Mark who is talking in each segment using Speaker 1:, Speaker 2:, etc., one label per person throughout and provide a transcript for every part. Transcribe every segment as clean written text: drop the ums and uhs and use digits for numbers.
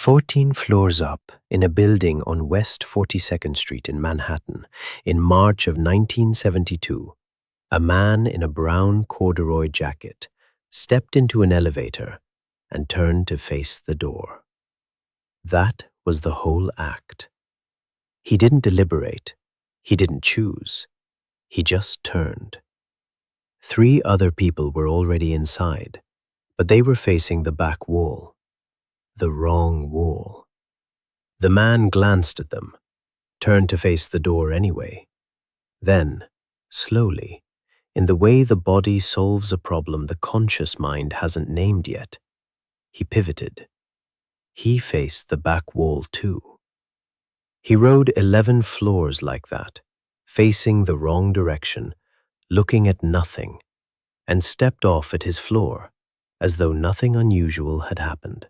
Speaker 1: 14 floors up in a building on West 42nd Street in Manhattan in March of 1972, a man in a brown corduroy jacket stepped into an elevator and turned to face the door. That was the whole act. He didn't deliberate. He didn't choose. He just turned. 3 other people were already inside, but they were facing the back wall. The wrong wall. The man glanced at them, turned to face the door anyway. Then, slowly, in the way the body solves a problem the conscious mind hasn't named yet, he pivoted. He faced the back wall too. He rode 11 floors like that, facing the wrong direction, looking at nothing, and stepped off at his floor as though nothing unusual had happened.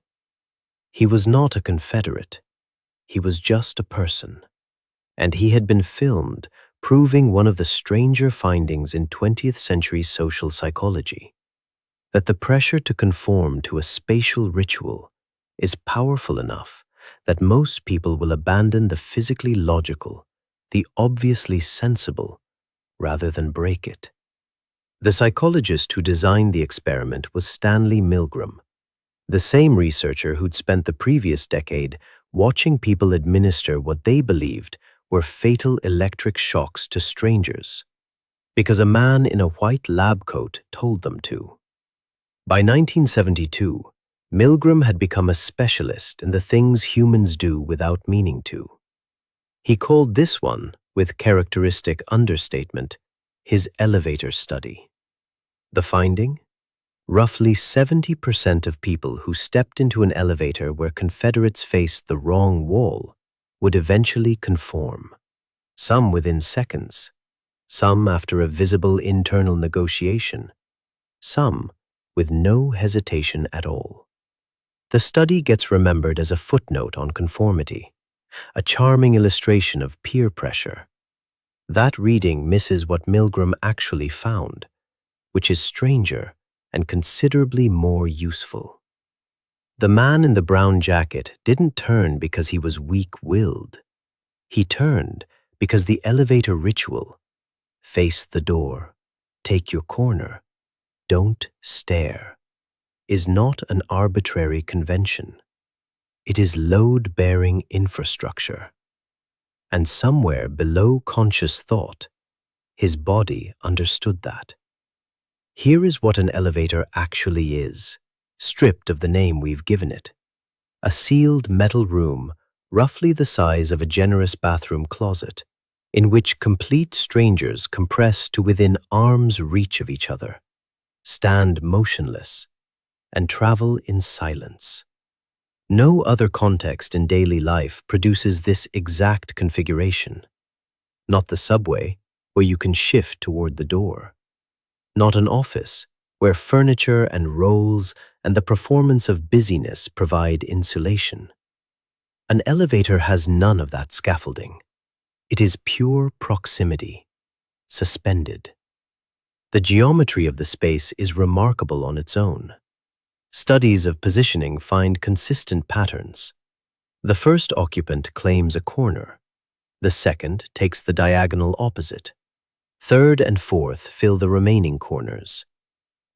Speaker 1: He was not a Confederate. He was just a person. And he had been filmed, proving one of the stranger findings in 20th century social psychology, that the pressure to conform to a spatial ritual is powerful enough that most people will abandon the physically logical, the obviously sensible, rather than break it. The psychologist who designed the experiment was Stanley Milgram, the same researcher who'd spent the previous decade watching people administer what they believed were fatal electric shocks to strangers, because a man in a white lab coat told them to. By 1972, Milgram had become a specialist in the things humans do without meaning to. He called this one, with characteristic understatement, his elevator study. The finding? Roughly 70% of people who stepped into an elevator where Confederates faced the wrong wall would eventually conform, some within seconds, some after a visible internal negotiation, some with no hesitation at all. The study gets remembered as a footnote on conformity, a charming illustration of peer pressure. That reading misses what Milgram actually found, which is stranger and considerably more useful. The man in the brown jacket didn't turn because he was weak-willed. He turned because the elevator ritual, face the door, take your corner, don't stare, is not an arbitrary convention. It is load-bearing infrastructure. And somewhere below conscious thought, his body understood that. Here is what an elevator actually is, stripped of the name we've given it. A sealed metal room, roughly the size of a generous bathroom closet, in which complete strangers compress to within arm's reach of each other, stand motionless, and travel in silence. No other context in daily life produces this exact configuration. Not the subway, where you can shift toward the door. Not an office, where furniture and roles and the performance of busyness provide insulation. An elevator has none of that scaffolding. It is pure proximity, suspended. The geometry of the space is remarkable on its own. Studies of positioning find consistent patterns. The first occupant claims a corner. The second takes the diagonal opposite. Third and fourth fill the remaining corners.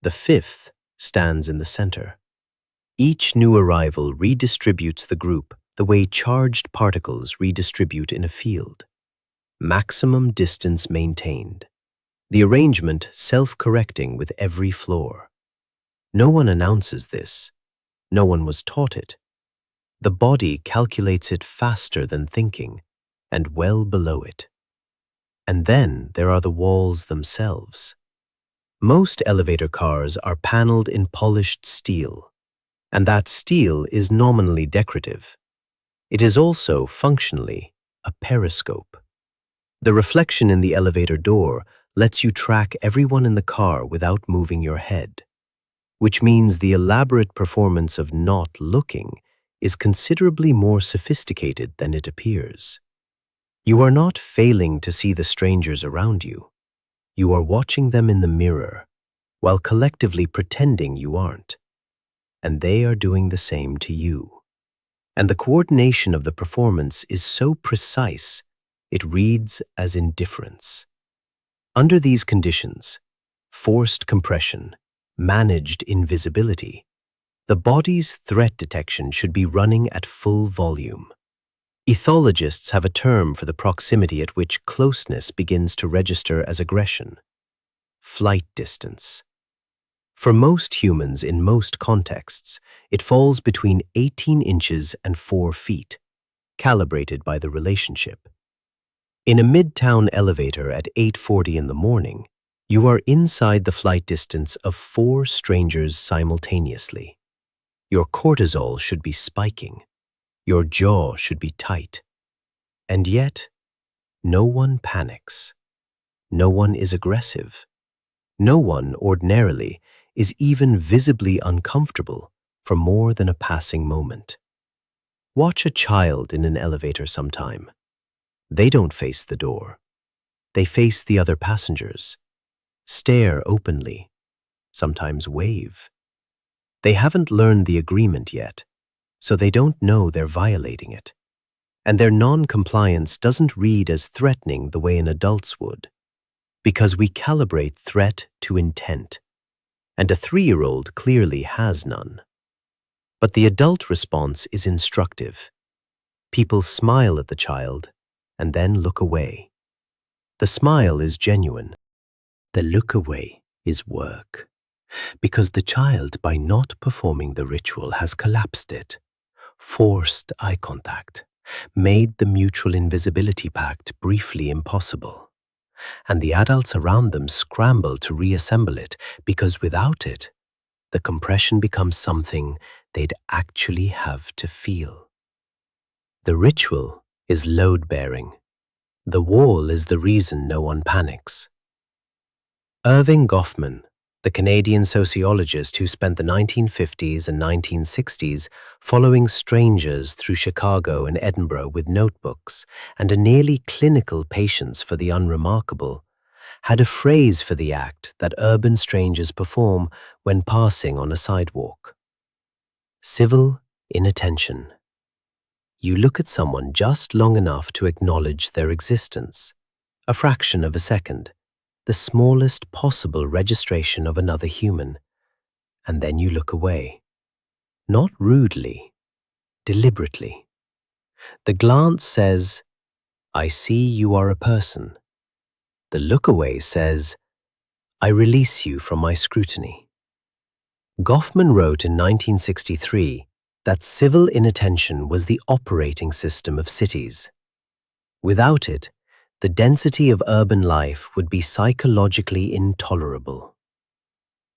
Speaker 1: The fifth stands in the center. Each new arrival redistributes the group the way charged particles redistribute in a field. Maximum distance maintained. The arrangement self-correcting with every floor. No one announces this. No one was taught it. The body calculates it faster than thinking, and well below it. And then there are the walls themselves. Most elevator cars are paneled in polished steel, and that steel is nominally decorative. It is also, functionally, a periscope. The reflection in the elevator door lets you track everyone in the car without moving your head, which means the elaborate performance of not looking is considerably more sophisticated than it appears. You are not failing to see the strangers around you. You are watching them in the mirror, while collectively pretending you aren't. And they are doing the same to you. And the coordination of the performance is so precise, it reads as indifference. Under these conditions, forced compression, managed invisibility, the body's threat detection should be running at full volume. Ethologists have a term for the proximity at which closeness begins to register as aggression: flight distance. For most humans in most contexts, it falls between 18 inches and 4 feet, calibrated by the relationship. In a midtown elevator at 8:40 in the morning, you are inside the flight distance of 4 strangers simultaneously. Your cortisol should be spiking. Your jaw should be tight. And yet, no one panics. No one is aggressive. No one, ordinarily, is even visibly uncomfortable for more than a passing moment. Watch a child in an elevator sometime. They don't face the door. They face the other passengers, stare openly, sometimes wave. They haven't learned the agreement yet, so they don't know they're violating it. And their non-compliance doesn't read as threatening the way an adult's would, because we calibrate threat to intent, and a 3-year-old clearly has none. But the adult response is instructive. People smile at the child and then look away. The smile is genuine. The look away is work, because the child, by not performing the ritual, has collapsed it, forced eye contact, made the mutual invisibility pact briefly impossible. And the adults around them scramble to reassemble it, because without it, the compression becomes something they'd actually have to feel. The ritual is load-bearing. The wall is the reason no one panics. Irving Goffman, the Canadian sociologist who spent the 1950s and 1960s following strangers through Chicago and Edinburgh with notebooks and a nearly clinical patience for the unremarkable, had a phrase for the act that urban strangers perform when passing on a sidewalk: civil inattention. You look at someone just long enough to acknowledge their existence, a fraction of a second, the smallest possible registration of another human, and then you look away. Not rudely, deliberately. The glance says, "I see you are a person." The look away says, "I release you from my scrutiny." Goffman wrote in 1963 that civil inattention was the operating system of cities. Without it, the density of urban life would be psychologically intolerable.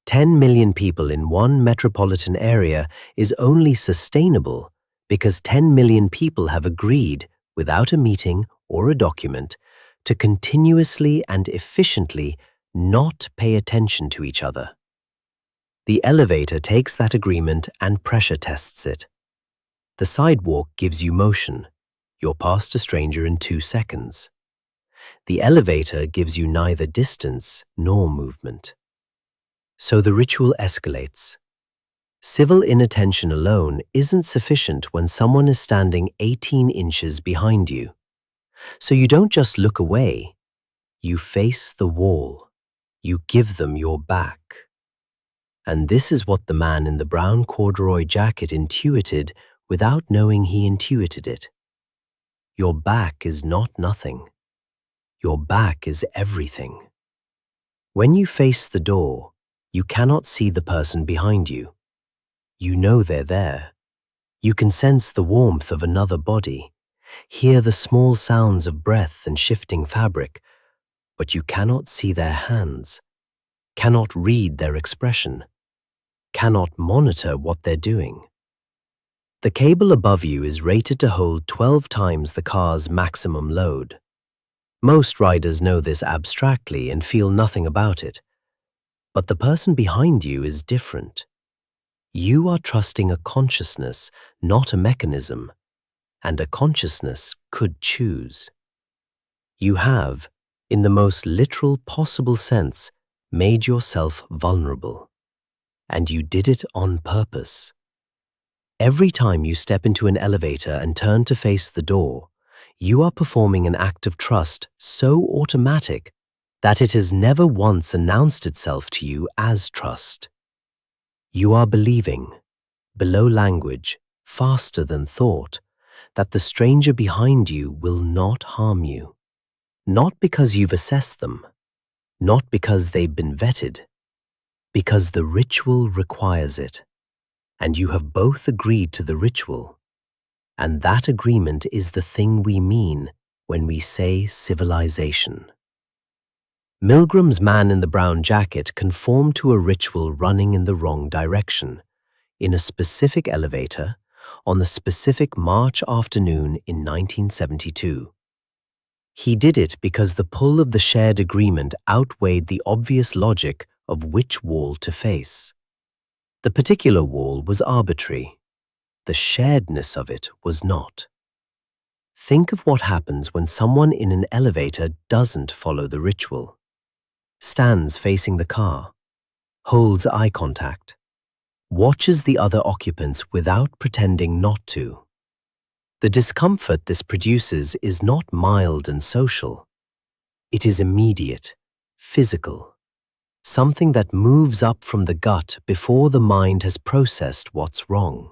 Speaker 1: 10 million people in one metropolitan area is only sustainable because 10 million people have agreed, without a meeting or a document, to continuously and efficiently not pay attention to each other. The elevator takes that agreement and pressure tests it. The sidewalk gives you motion. You're past a stranger in 2 seconds. The elevator gives you neither distance nor movement. So the ritual escalates. Civil inattention alone isn't sufficient when someone is standing 18 inches behind you. So you don't just look away. You face the wall. You give them your back. And this is what the man in the brown corduroy jacket intuited without knowing he intuited it. Your back is not nothing. Your back is everything. When you face the door, you cannot see the person behind you. You know they're there. You can sense the warmth of another body, hear the small sounds of breath and shifting fabric, but you cannot see their hands, cannot read their expression, cannot monitor what they're doing. The cable above you is rated to hold 12 times the car's maximum load. Most riders know this abstractly and feel nothing about it. But the person behind you is different. You are trusting a consciousness, not a mechanism, and a consciousness could choose. You have, in the most literal possible sense, made yourself vulnerable. And you did it on purpose. Every time you step into an elevator and turn to face the door, you are performing an act of trust so automatic that it has never once announced itself to you as trust. You are believing, below language, faster than thought, that the stranger behind you will not harm you. Not because you've assessed them, not because they've been vetted, because the ritual requires it, and you have both agreed to the ritual. And that agreement is the thing we mean when we say civilization. Milgram's man in the brown jacket conformed to a ritual running in the wrong direction, in a specific elevator, on the specific March afternoon in 1972. He did it because the pull of the shared agreement outweighed the obvious logic of which wall to face. The particular wall was arbitrary. The sharedness of it was not. Think of what happens when someone in an elevator doesn't follow the ritual. Stands facing the car, holds eye contact, watches the other occupants without pretending not to. The discomfort this produces is not mild and social. It is immediate, physical, something that moves up from the gut before the mind has processed what's wrong.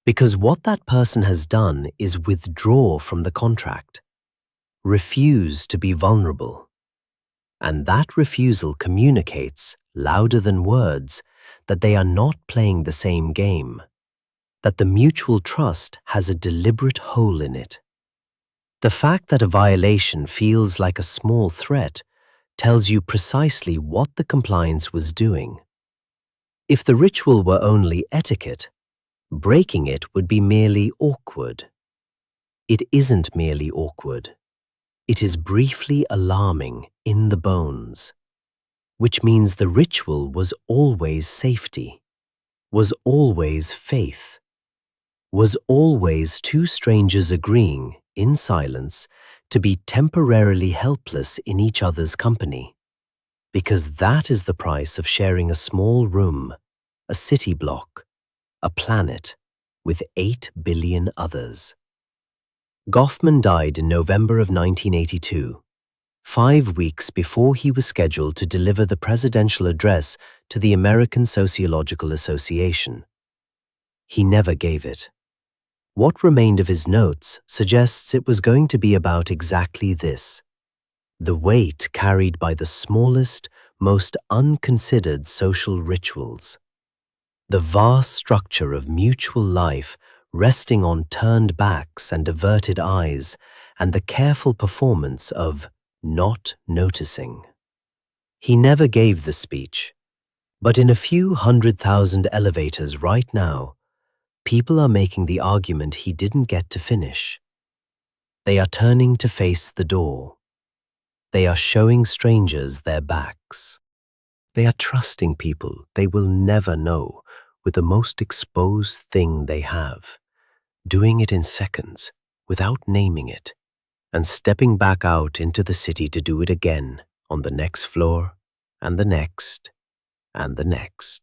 Speaker 1: Because what that person has done is withdraw from the contract, refuse to be vulnerable. And that refusal communicates, louder than words, that they are not playing the same game, that the mutual trust has a deliberate hole in it. The fact that a violation feels like a small threat tells you precisely what the compliance was doing. If the ritual were only etiquette, breaking it would be merely awkward. It isn't merely awkward. It is briefly alarming in the bones, which means the ritual was always safety, was always faith, was always two strangers agreeing, in silence, to be temporarily helpless in each other's company, because that is the price of sharing a small room, a city block, a planet, with 8 billion others. Goffman died in November of 1982, 5 weeks before he was scheduled to deliver the presidential address to the American Sociological Association. He never gave it. What remained of his notes suggests it was going to be about exactly this: the weight carried by the smallest, most unconsidered social rituals. The vast structure of mutual life resting on turned backs and averted eyes, and the careful performance of not noticing. He never gave the speech, but in a few 100,000 elevators right now, people are making the argument he didn't get to finish. They are turning to face the door. They are showing strangers their backs. They are trusting people they will never know with the most exposed thing they have, doing it in seconds without naming it, and stepping back out into the city to do it again on the next floor and the next and the next.